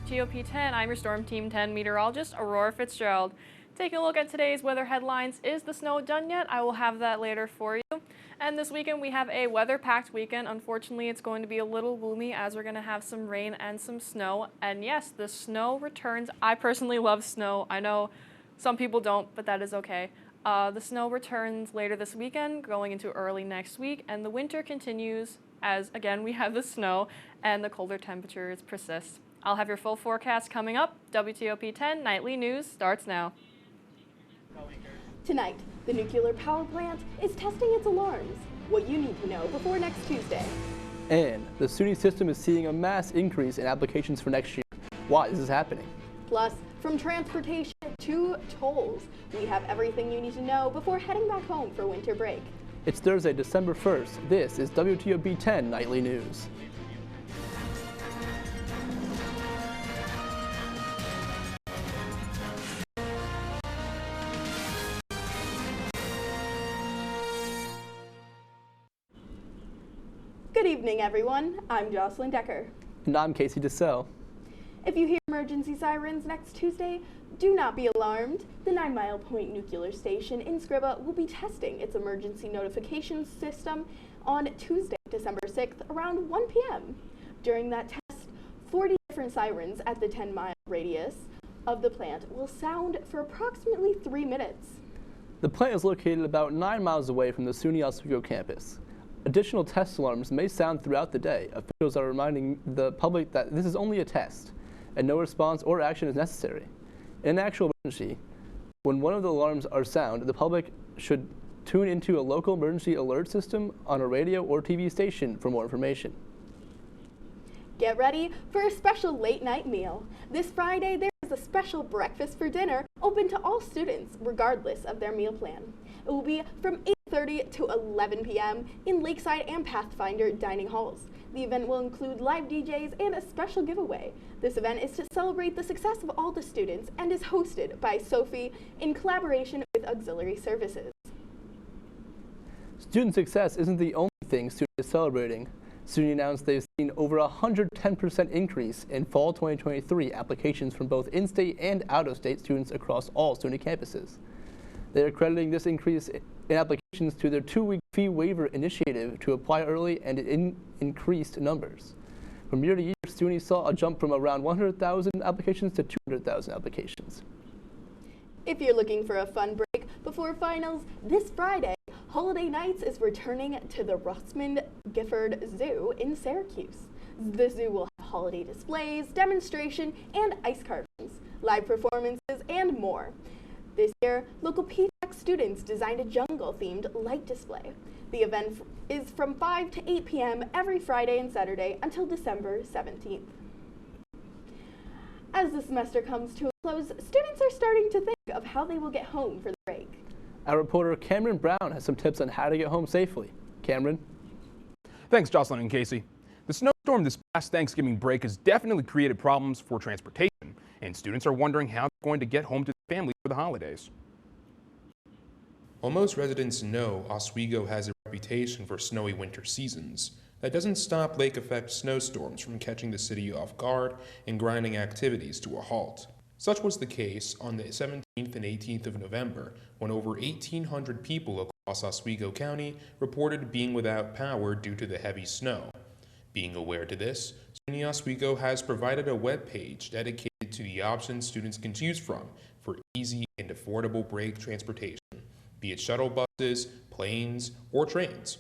WTOP 10, I'm your Storm Team 10 meteorologist, Aurora Fitzgerald. Taking a look at today's weather headlines. Is the snow done yet? I will have that later for you. And this weekend we have a weather-packed weekend. Unfortunately, it's going to be a little gloomy as we're going to have some rain and some snow. And yes, the snow returns. I personally love snow. I know some people don't, but that is okay. The snow returns later this weekend, going into early next week, and the winter continues as, again, we have the snow and the colder temperatures persist. I'll have your full forecast coming up. WTOP 10 Nightly News starts now. Tonight, the nuclear power plant is testing its alarms. What you need to know before next Tuesday. And the SUNY system is seeing a mass increase in applications for next year. Why is this happening? Plus, from transportation to tolls, we have everything you need to know before heading back home for winter break. It's Thursday, December 1st. This is WTOP 10 Nightly News. Good evening, everyone. I'm Jocelyn Decker. And I'm Casey DeSell. If you hear emergency sirens next Tuesday, do not be alarmed. The 9 Mile Point Nuclear Station in Scriba will be testing its emergency notification system on Tuesday, December 6th, around 1 p.m. During that test, 40 different sirens at the 10-mile radius of the plant will sound for approximately 3 minutes. The plant is located about 9 miles away from the SUNY Oswego campus. Additional test alarms may sound throughout the day. Officials are reminding the public that this is only a test, and no response or action is necessary. In an actual emergency, when one of the alarms are sound, the public should tune into a local emergency alert system on a radio or TV station for more information. Get ready for a special late night meal. This Friday, there is a special breakfast for dinner open to all students, regardless of their meal plan. It will be from 8:30 to 11 p.m. in Lakeside and Pathfinder dining halls. The event will include live DJs and a special giveaway. This event is to celebrate the success of all the students and is hosted by Sophie in collaboration with Auxiliary Services. Student success isn't the only thing SUNY is celebrating. SUNY announced they've seen over a 110% increase in fall 2023 applications from both in-state and out-of-state students across all SUNY campuses. They are crediting this increase in applications to their 2-week fee waiver initiative to apply early and in increased numbers. From year to year, SUNY saw a jump from around 100,000 applications to 200,000 applications. If you're looking for a fun break before finals, this Friday, Holiday Nights is returning to the Rossmond Gifford Zoo in Syracuse. The zoo will have holiday displays, demonstration, and ice carvings, live performances, and more. This year, local PTAC students designed a jungle-themed light display. The event is from 5 to 8 p.m. every Friday and Saturday until December 17th. As the semester comes to a close, students are starting to think of how they will get home for the break. Our reporter Cameron Brown has some tips on how to get home safely. Cameron? Thanks, Jocelyn and Casey. The snowstorm this past Thanksgiving break has definitely created problems for transportation, and students are wondering how they're going to get home to their families for the holidays. While most residents know Oswego has a reputation for snowy winter seasons, that doesn't stop lake-effect snowstorms from catching the city off guard and grinding activities to a halt. Such was the case on the 17th and 18th of November, when over 1,800 people across Oswego County reported being without power due to the heavy snow. Being aware to this, SUNY Oswego has provided a web page dedicated to the options students can choose from for easy and affordable break transportation, be it shuttle buses, planes, or trains.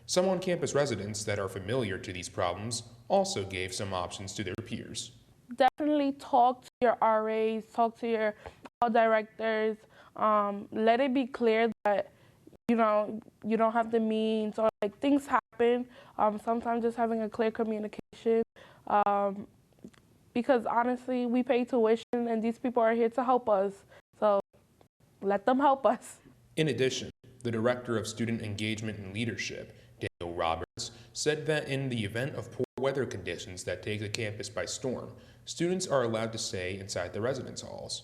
Some on-campus residents that are familiar to these problems also gave some options to their peers. Definitely talk to your RAs, talk to your directors. Let it be clear that you don't have the means, or like things happen. Sometimes just having a clear communication, because honestly, we pay tuition and these people are here to help us. So let them help us. In addition, the Director of Student Engagement and Leadership, Daniel Roberts, said that in the event of poor weather conditions that take the campus by storm, students are allowed to stay inside the residence halls.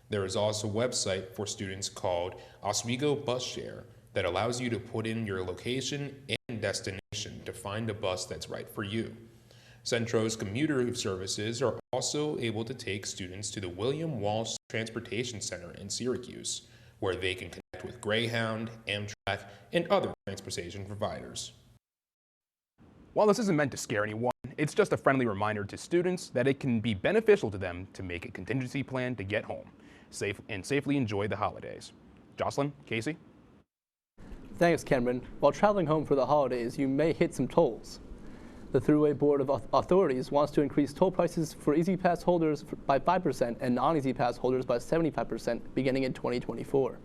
There is also a website for students called Oswego Bus Share that allows you to put in your location and destination to find a bus that's right for you. Centro's commuter services are also able to take students to the William Walsh Transportation Center in Syracuse, where they can connect with Greyhound, Amtrak, and other transportation providers. While this isn't meant to scare anyone, it's just a friendly reminder to students that it can be beneficial to them to make a contingency plan to get home and safely enjoy the holidays. Jocelyn, Casey? Thanks, Cameron. While traveling home for the holidays, you may hit some tolls. The Thruway Board of Authorities wants to increase toll prices for Easy Pass holders by 5% and non-Easy Pass holders by 75% beginning in 2024.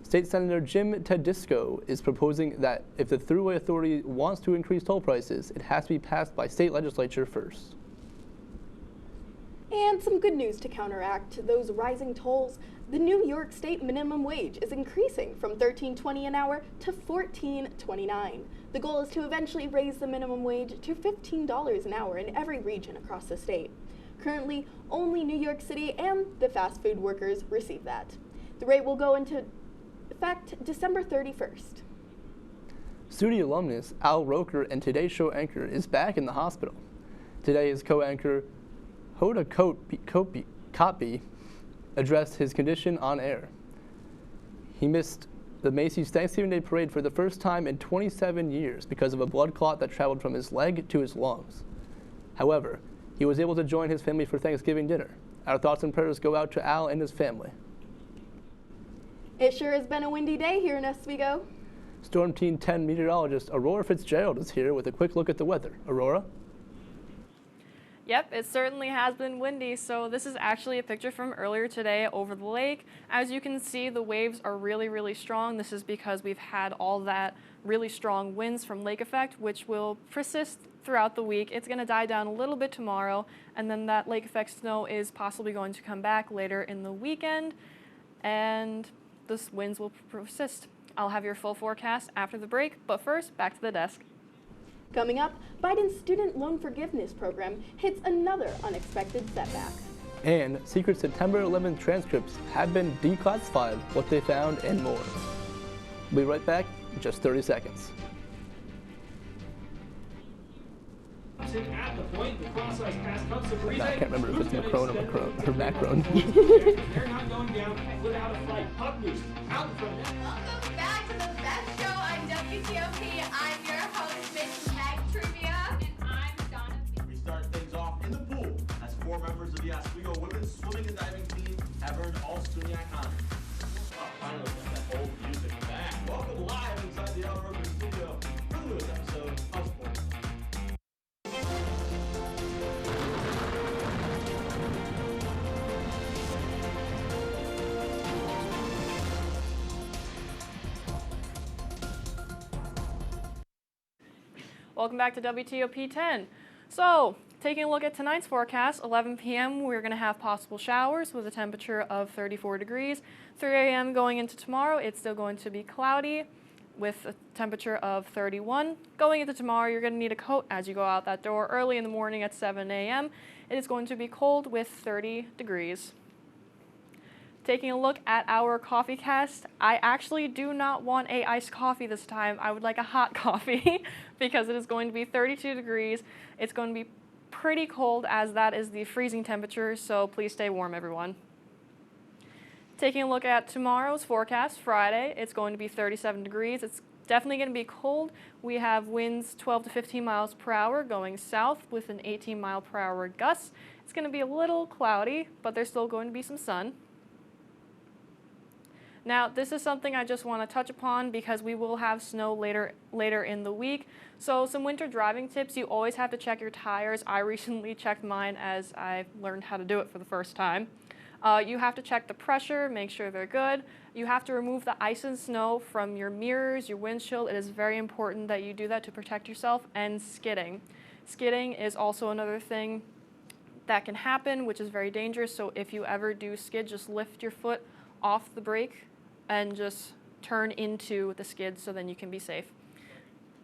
State Senator Jim Tedisco is proposing that if the Thruway Authority wants to increase toll prices, it has to be passed by state legislature first. And some good news to counteract those rising tolls. The New York State minimum wage is increasing from $13.20 an hour to $14.29. The goal is to eventually raise the minimum wage to $15 an hour in every region across the state. Currently, only New York City and the fast food workers receive that. The rate will go into effect December 31st. SUNY alumnus Al Roker and Today's Show anchor is back in the hospital. Today's co-anchor Hoda Kotb addressed his condition on air. He missed the Macy's Thanksgiving Day Parade for the first time in 27 years because of a blood clot that traveled from his leg to his lungs. However, he was able to join his family for Thanksgiving dinner. Our thoughts and prayers go out to Al and his family. It sure has been a windy day here in Oswego. Storm Team 10 meteorologist Aurora Fitzgerald is here with a quick look at the weather. Aurora? Yep, it certainly has been windy, so this is actually a picture from earlier today over the lake. As you can see, the waves are really strong. This is because we've had all that really strong winds from lake effect, which will persist throughout the week. It's going to die down a little bit tomorrow, and then that lake effect snow is possibly going to come back later in the weekend, and the winds will persist. I'll have your full forecast after the break, but first, back to the desk. Coming up, Biden's student loan forgiveness program hits another unexpected setback. And secret September 11th transcripts have been declassified, what they found, and more. We'll be right back in just 30 seconds. At the point, the cross-ice pass comes to Breeze. I can't remember if it's Macron or Macron. They're not going down without a fight. Puck loose, out in front. Welcome back to the best show on WTOP. I'm your host, Miss Meg Trivia. And I'm Donna. We start things off in the pool as 4 members of the Oswego women's swimming and diving team have earned all SUNY honors. Oh, finally, got that old music back. Welcome live inside the El Roker studio for the newest episode of Sports. Welcome back to WTOP 10. So, taking a look at tonight's forecast, 11 p.m. we're going to have possible showers with a temperature of 34 degrees. 3 a.m. going into tomorrow, it's still going to be cloudy with a temperature of 31. Going into tomorrow, you're going to need a coat as you go out that door early in the morning at 7 a.m. It is going to be cold with 30 degrees. Taking a look at our coffee cast, I actually do not want a iced coffee this time. I would like a hot coffee because it is going to be 32 degrees. It's going to be pretty cold as that is the freezing temperature, so please stay warm, everyone. Taking a look at tomorrow's forecast, Friday, it's going to be 37 degrees. It's definitely going to be cold. We have winds 12 to 15 miles per hour going south with an 18 mile per hour gust. It's going to be a little cloudy, but there's still going to be some sun. Now, this is something I just want to touch upon because we will have snow later in the week. So some winter driving tips, you always have to check your tires. I recently checked mine as I learned how to do it for the first time. You have to check the pressure, make sure they're good. You have to remove the ice and snow from your mirrors, your windshield. It is very important that you do that to protect yourself. And skidding. Skidding is also another thing that can happen, which is very dangerous. So if you ever do skid, just lift your foot off the brake and just turn into the skid so then you can be safe.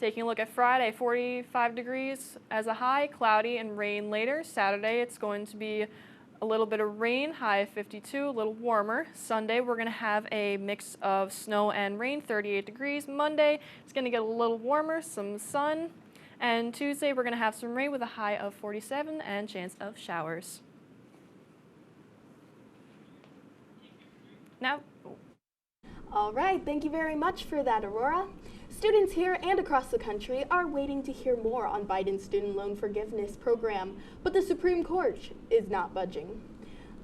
Taking a look at Friday, 45 degrees as a high, cloudy and rain later. Saturday, it's going to be a little bit of rain, high of 52, a little warmer. Sunday, we're going to have a mix of snow and rain, 38 degrees. Monday, it's going to get a little warmer, some sun. And Tuesday, we're going to have some rain with a high of 47 and chance of showers. Now, All right, thank you very much for that, Aurora. Students here and across the country are waiting to hear more on Biden's student loan forgiveness program, but the Supreme Court is not budging.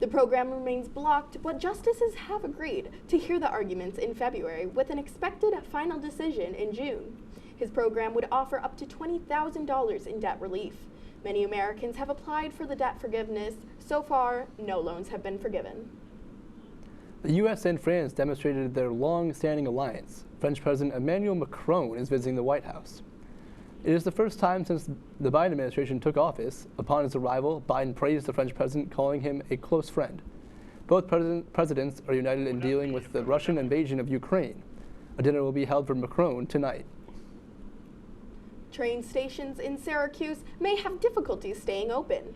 The program remains blocked, but justices have agreed to hear the arguments in February with an expected final decision in June. His program would offer up to $20,000 in debt relief. Many Americans have applied for the debt forgiveness. So far, no loans have been forgiven. The U.S. and France demonstrated their long-standing alliance. French President Emmanuel Macron is visiting the White House. It is the first time since the Biden administration took office. Upon his arrival, Biden praised the French president, calling him a close friend. Both presidents are united in dealing with the Russian invasion of Ukraine. A dinner will be held for Macron tonight. Train stations in Syracuse may have difficulty staying open.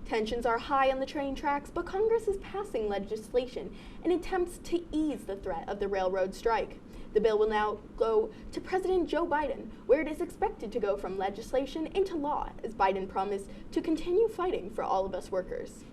Tensions are high on the train tracks, but Congress is passing legislation in attempts to ease the threat of the railroad strike. The bill will now go to President Joe Biden, where it is expected to go from legislation into law, as Biden promised to continue fighting for all of us workers.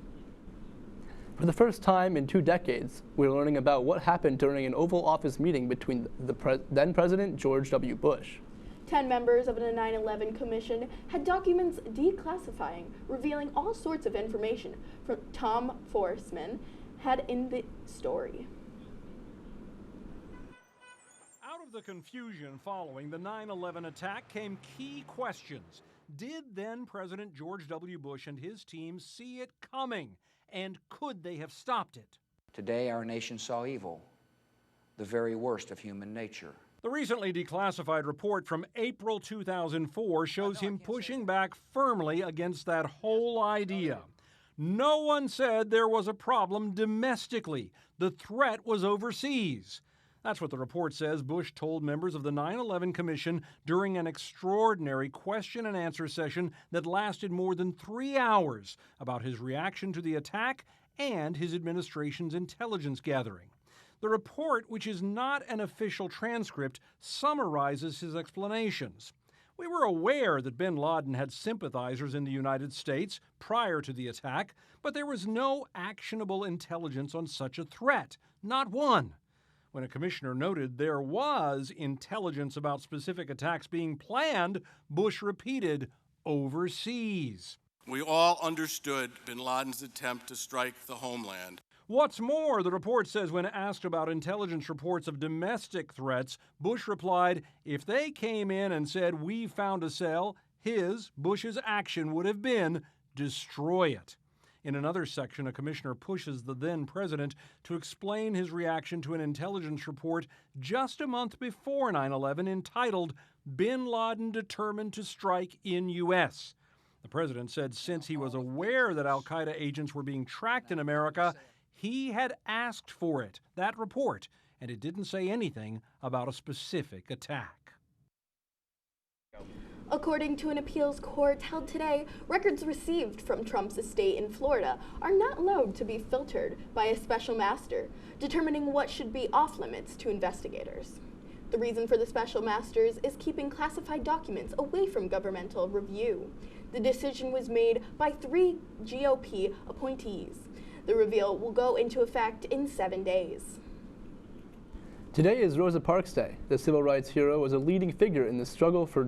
For the first time in 2 decades, we're learning about what happened during an Oval Office meeting between the then President George W. Bush. 10 members of the 9/11 Commission had documents declassifying, revealing all sorts of information from Tom Forsman had in the story. Out of the confusion following the 9/11 attack came key questions. Did then President George W. Bush and his team see it coming? And could they have stopped it? Today, our nation saw evil, the very worst of human nature. The recently declassified report from April 2004 shows him pushing back firmly against that whole idea. No one said there was a problem domestically. The threat was overseas. That's what the report says Bush told members of the 9/11 Commission during an extraordinary question and answer session that lasted more than 3 hours about his reaction to the attack and his administration's intelligence gathering. The report, which is not an official transcript, summarizes his explanations. We were aware that bin Laden had sympathizers in the United States prior to the attack, but there was no actionable intelligence on such a threat, not one. When a commissioner noted there was intelligence about specific attacks being planned, Bush repeated, overseas. We all understood bin Laden's attempt to strike the homeland. What's more, the report says when asked about intelligence reports of domestic threats, Bush replied, if they came in and said we found a cell, Bush's action would have been destroy it. In another section, a commissioner pushes the then president to explain his reaction to an intelligence report just a month before 9/11 entitled, Bin Laden Determined to Strike in U.S. The president said since he was aware that al-Qaeda agents were being tracked in America, he had asked for it, that report, and it didn't say anything about a specific attack. According to an appeals court held today, records received from Trump's estate in Florida are not allowed to be filtered by a special master, determining what should be off limits to investigators. The reason for the special masters is keeping classified documents away from governmental review. The decision was made by 3 GOP appointees. The reveal will go into effect in 7 days. Today is Rosa Parks Day. The civil rights hero was a leading figure in the struggle for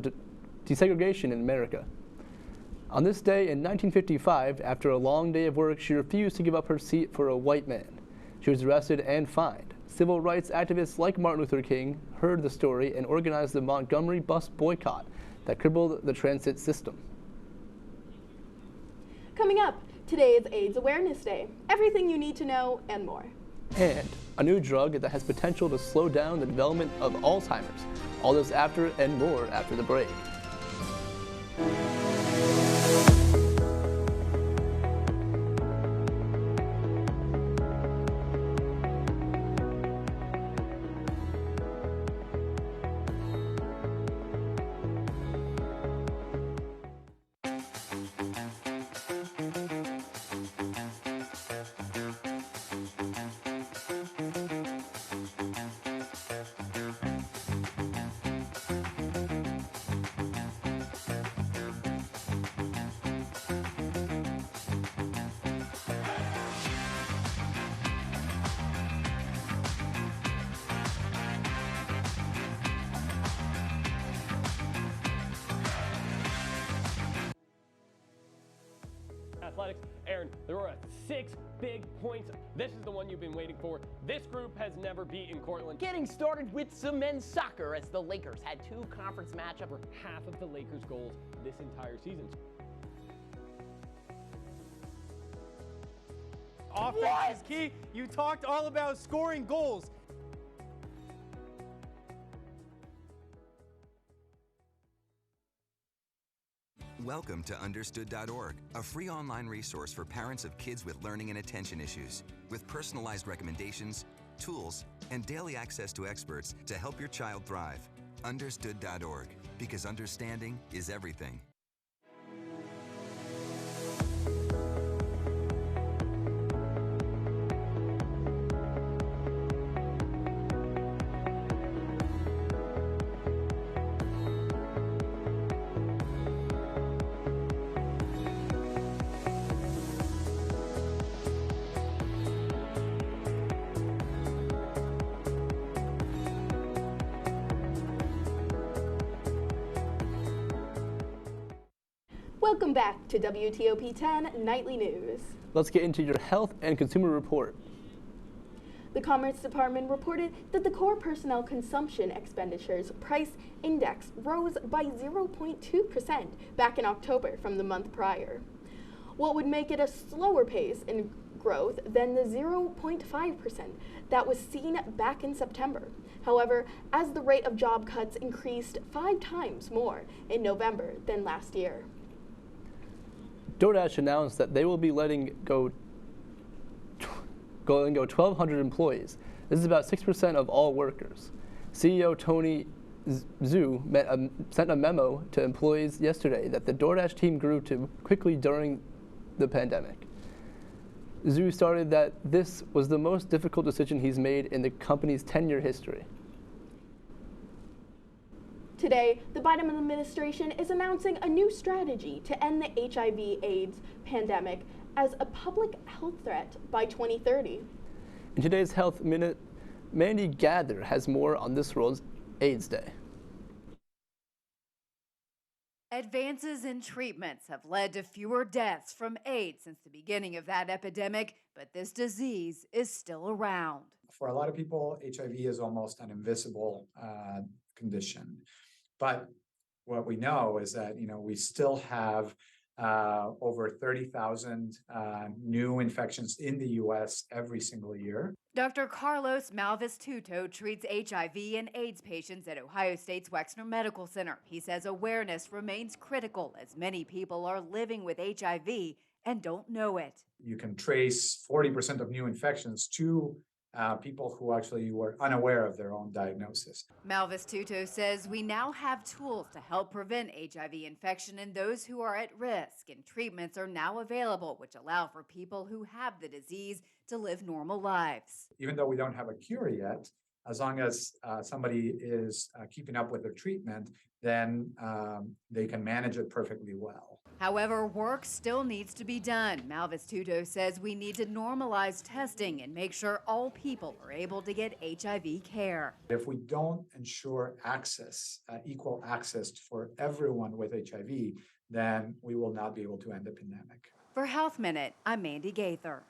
desegregation in America. On this day in 1955, after a long day of work, she refused to give up her seat for a white man. She was arrested and fined. Civil rights activists like Martin Luther King heard the story and organized the Montgomery bus boycott that crippled the transit system. Coming up, today is AIDS Awareness Day. Everything you need to know and more. And a new drug that has potential to slow down the development of Alzheimer's. All this after and more after the break. athletics. Aaron, there were 6 big points. This is the one you've been waiting for. This group has never beaten Cortland. Getting started with some men's soccer as the Lakers had 2 conference matchups. For half of the Lakers' goals this entire season. Offense is key. You talked all about scoring goals. Welcome to Understood.org, a free online resource for parents of kids with learning and attention issues, with personalized recommendations, tools, and daily access to experts to help your child thrive. Understood.org, because understanding is everything. Welcome back to WTOP 10 Nightly News. Let's get into your health and consumer report. The Commerce Department reported that the core personnel consumption expenditures price index rose by 0.2% back in October from the month prior. What would make it a slower pace in growth than the 0.5% that was seen back in September. However, as the rate of job cuts increased 5 times more in November than last year. DoorDash announced that they will be letting go 1,200 employees. This is about 6% of all workers. CEO Tony Zhu sent a memo to employees yesterday that the DoorDash team grew too quickly during the pandemic. Zhu stated that this was the most difficult decision he's made in the company's 10-year history. Today, the Biden administration is announcing a new strategy to end the HIV/AIDS pandemic as a public health threat by 2030. In today's Health Minute, Mandy Gather has more on this world's AIDS Day. Advances in treatments have led to fewer deaths from AIDS since the beginning of that epidemic, but this disease is still around. For a lot of people, HIV is almost an invisible condition. But what we know is that, we still have over 30,000 new infections in the U.S. every single year. Dr. Carlos Malvis-Tuto treats HIV and AIDS patients at Ohio State's Wexner Medical Center. He says awareness remains critical as many people are living with HIV and don't know it. You can trace 40% of new infections to people who actually were unaware of their own diagnosis. Malvis-Tuto says we now have tools to help prevent HIV infection in those who are at risk, and treatments are now available which allow for people who have the disease to live normal lives. Even though we don't have a cure yet, as long as somebody is keeping up with their treatment, then they can manage it perfectly well. However, work still needs to be done. Malvis-Tuto says we need to normalize testing and make sure all people are able to get HIV care. If we don't ensure access, equal access for everyone with HIV, then we will not be able to end the pandemic. For Health Minute, I'm Mandy Gaither.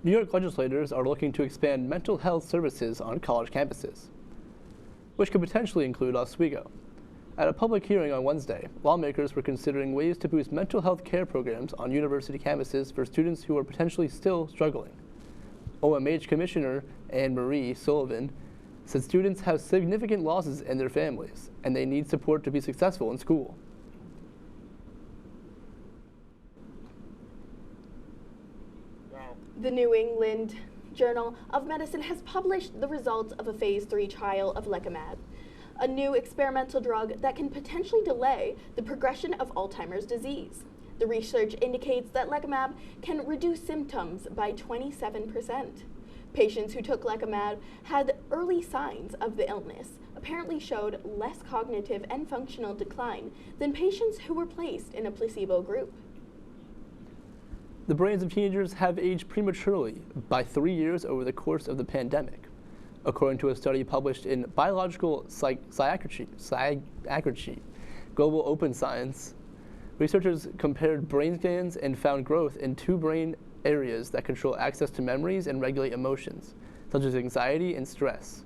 New York legislators are looking to expand mental health services on college campuses, which could potentially include Oswego. At a public hearing on Wednesday, lawmakers were considering ways to boost mental health care programs on university campuses for students who are potentially still struggling. OMH Commissioner Anne Marie Sullivan said students have significant losses in their families, and they need support to be successful in school. The New England Journal of Medicine has published the results of a phase 3 trial of Lecumab, a new experimental drug that can potentially delay the progression of Alzheimer's disease. The research indicates that Lecumab can reduce symptoms by 27%. Patients who took Lecumab had early signs of the illness, apparently showed less cognitive and functional decline than patients who were placed in a placebo group. The brains of teenagers have aged prematurely by 3 years over the course of the pandemic, according to a study published in Biological Psychiatry, Global Open Science. Researchers compared brain scans and found growth in 2 brain areas that control access to memories and regulate emotions, such as anxiety and stress.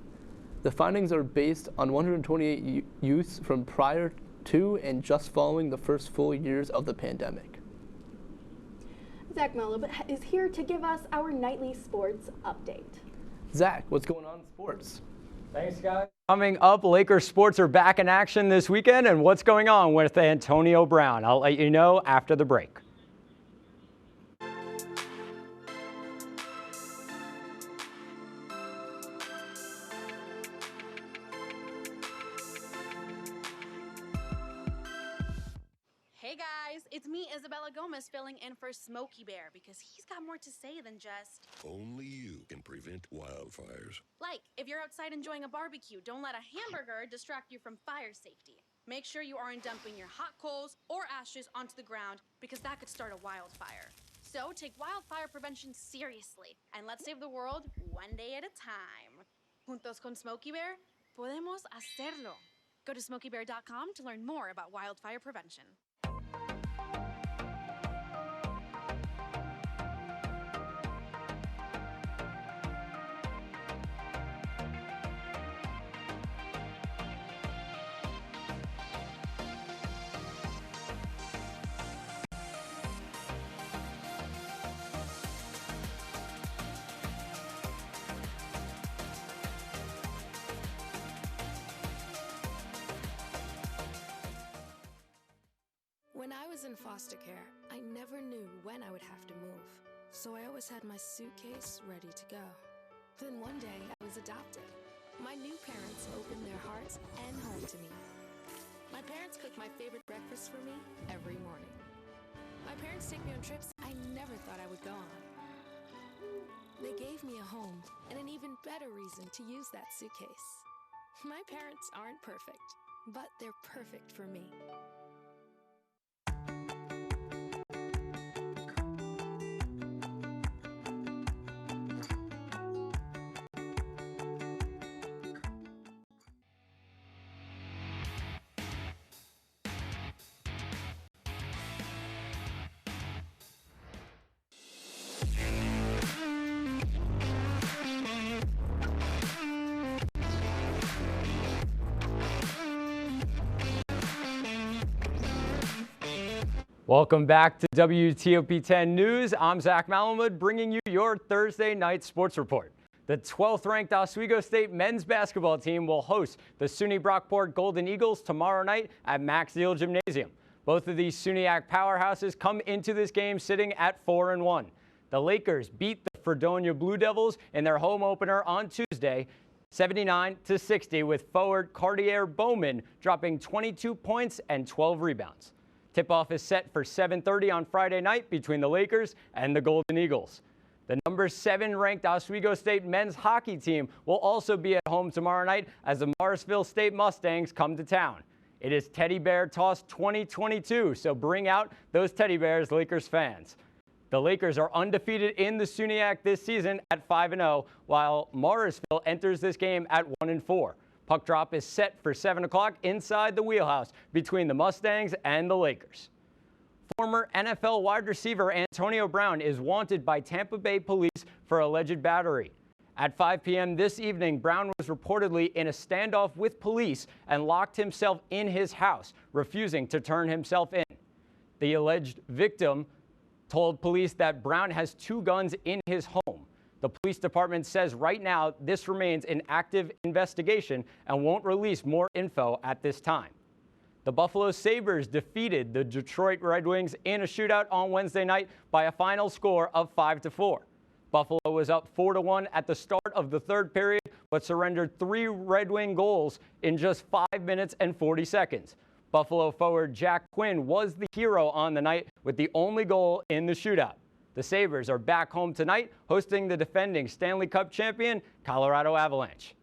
The findings are based on 128 youths from prior to and just following the first full years of the pandemic. Zach Malib is here to give us our nightly sports update. Zach, what's going on in sports? Thanks, guys. Coming up, Lakers sports are back in action this weekend, and what's going on with Antonio Brown? I'll let you know after the break. Hey guys, it's me, Isabella Gomez, filling in for Smokey Bear because he's got more to say than just... Only you can prevent wildfires. Like, if you're outside enjoying a barbecue, don't let a hamburger distract you from fire safety. Make sure you aren't dumping your hot coals or ashes onto the ground because that could start a wildfire. So take wildfire prevention seriously and let's save the world one day at a time. Juntos con Smokey Bear, podemos hacerlo. Go to smokeybear.com to learn more about wildfire prevention. When I was in foster care, I never knew when I would have to move, so I always had my suitcase ready to go. Then one day, I was adopted. My new parents opened their hearts and home to me. My parents cook my favorite breakfast for me every morning. My parents take me on trips I never thought I would go on. They gave me a home and an even better reason to use that suitcase. My parents aren't perfect, but they're perfect for me. Welcome back to WTOP 10 News. I'm Zach Malamud bringing you your Thursday night sports report. The 12th ranked Oswego State men's basketball team will host the SUNY Brockport Golden Eagles tomorrow night at Max Deal Gymnasium. Both of these SUNYAC powerhouses come into this game sitting at 4-1. The Lakers beat the Fredonia Blue Devils in their home opener on Tuesday, 79-60, with forward Cartier Bowman dropping 22 points and 12 rebounds. Tip-off is set for 7:30 on Friday night between the Lakers and the Golden Eagles. The number 7 ranked Oswego State men's hockey team will also be at home tomorrow night as the Morrisville State Mustangs come to town. It is Teddy Bear Toss 2022, so bring out those teddy bears, Lakers fans. The Lakers are undefeated in the SUNYAC this season at 5-0, while Morrisville enters this game at 1-4. Puck drop is set for 7 o'clock inside the wheelhouse between the Mustangs and the Lakers. Former NFL wide receiver Antonio Brown is wanted by Tampa Bay police for alleged battery. At 5 p.m. this evening, Brown was reportedly in a standoff with police and locked himself in his house, refusing to turn himself in. The alleged victim told police that Brown has 2 guns in his home. The police department says right now this remains an active investigation and won't release more info at this time. The Buffalo Sabres defeated the Detroit Red Wings in a shootout on Wednesday night by a final score of 5-4. Buffalo was up 4-1 at the start of the third period, but surrendered 3 Red Wing goals in just 5 minutes and 40 seconds. Buffalo forward Jack Quinn was the hero on the night with the only goal in the shootout. The Sabres are back home tonight, hosting the defending Stanley Cup champion, Colorado Avalanche.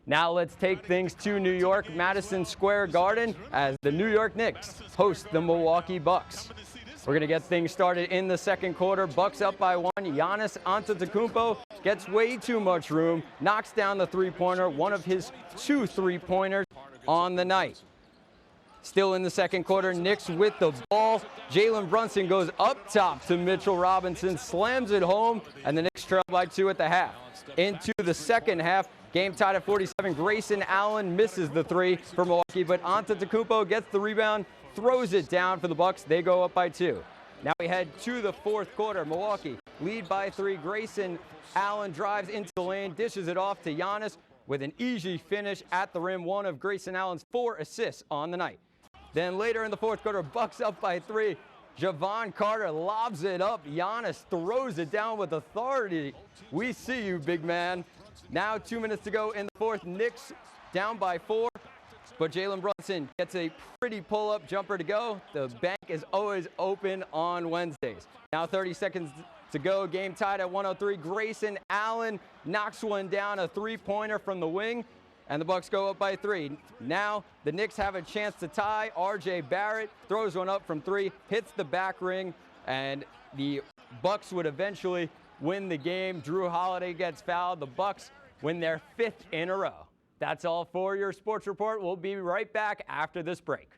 Now let's take things to New York, Madison Square Garden, as the New York Knicks host the Milwaukee Bucks. We're going to get things started in the second quarter. Bucks up by 1. Giannis Antetokounmpo gets way too much room, knocks down the three-pointer, one of his 2 three-pointers on the night. Still in the second quarter, Knicks with the ball. Jalen Brunson goes up top to Mitchell Robinson, slams it home, and the Knicks trail by 2 at the half. Into the second half, game tied at 47. Grayson Allen misses the 3 for Milwaukee, but Antetokounmpo gets the rebound, throws it down for the Bucks. They go up by 2. Now we head to the fourth quarter. Milwaukee lead by 3. Grayson Allen drives into the lane, dishes it off to Giannis with an easy finish at the rim. One of Grayson Allen's 4 assists on the night. Then later in the fourth quarter, Bucks up by 3. Javon Carter lobs it up. Giannis throws it down with authority. We see you, big man. Now 2 minutes to go in the fourth. Knicks down by 4. But Jalen Brunson gets a pretty pull-up jumper to go. The bank is always open on Wednesdays. Now 30 seconds to go. Game tied at 103. Grayson Allen knocks one down, a 3-pointer from the wing, and the Bucks go up by 3. Now the Knicks have a chance to tie. R.J. Barrett throws one up from 3, hits the back ring, and the Bucks would eventually win the game. Drew Holiday gets fouled. The Bucks win their 5th in a row. That's all for your sports report. We'll be right back after this break.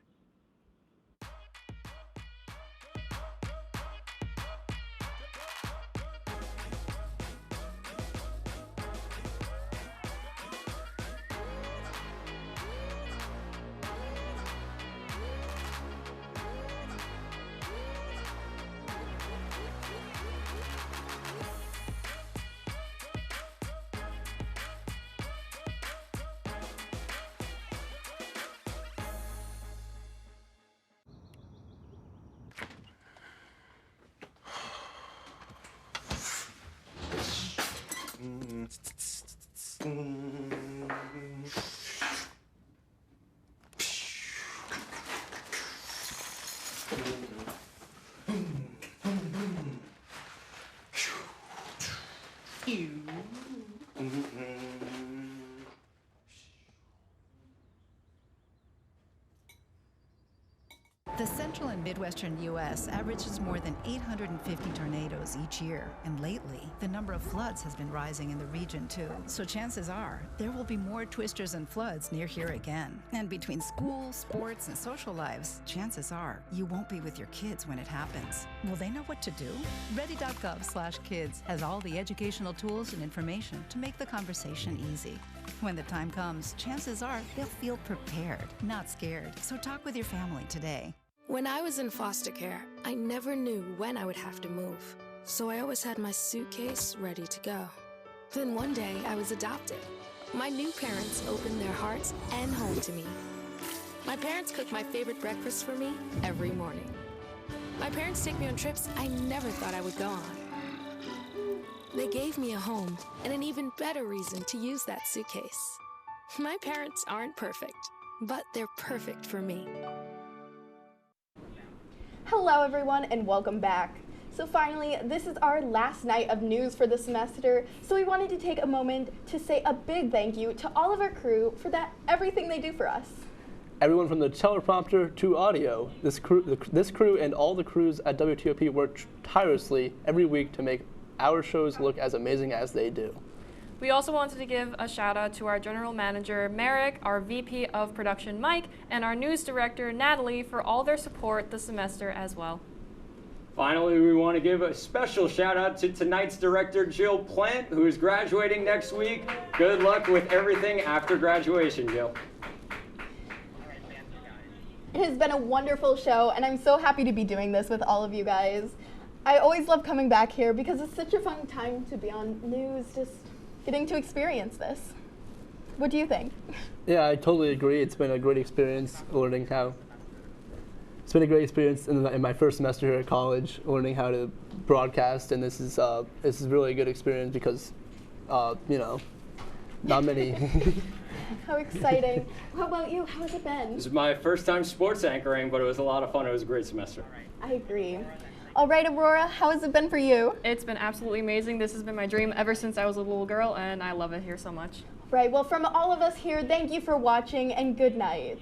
The central and midwestern U.S. averages more than 850 tornadoes each year, and lately, the number of floods has been rising in the region too. So chances are, there will be more twisters and floods near here again. And between school, sports, and social lives, chances are, you won't be with your kids when it happens. Will they know what to do? Ready.gov/kids has all the educational tools and information to make the conversation easy. When the time comes, chances are they'll feel prepared, not scared. So talk with your family today. When I was in foster care, I never knew when I would have to move. So I always had my suitcase ready to go. Then one day I was adopted. My new parents opened their hearts and home to me. My parents cook my favorite breakfast for me every morning. My parents take me on trips I never thought I would go on. They gave me a home and an even better reason to use that suitcase. My parents aren't perfect, but they're perfect for me. Hello everyone and welcome back. So finally, this is our last night of news for the semester, so we wanted to take a moment to say a big thank you to all of our crew for everything they do for us. Everyone from the teleprompter to audio, this crew and all the crews at WTOP work tirelessly every week to make our shows look as amazing as they do. We also wanted to give a shout out to our general manager, Merrick, our VP of production, Mike, and our news director, Natalie, for all their support this semester as well. Finally, we want to give a special shout out to tonight's director, Jill Plant, who is graduating next week. Good luck with everything after graduation, Jill. It has been a wonderful show, and I'm so happy to be doing this with all of you guys. I always love coming back here because it's such a fun time to be on news, just getting to experience this. What do you think? Yeah, I totally agree. It's been a great experience learning how. It's been a great experience in my first semester here at college, learning how to broadcast, and this is really a good experience because, you know, not many. How exciting! How about you? How has it been? This is my first time sports anchoring, but it was a lot of fun. It was a great semester. I agree. All right, Aurora, how has it been for you? It's been absolutely amazing. This has been my dream ever since I was a little girl, and I love it here so much. Right, well, from all of us here, thank you for watching, and good night.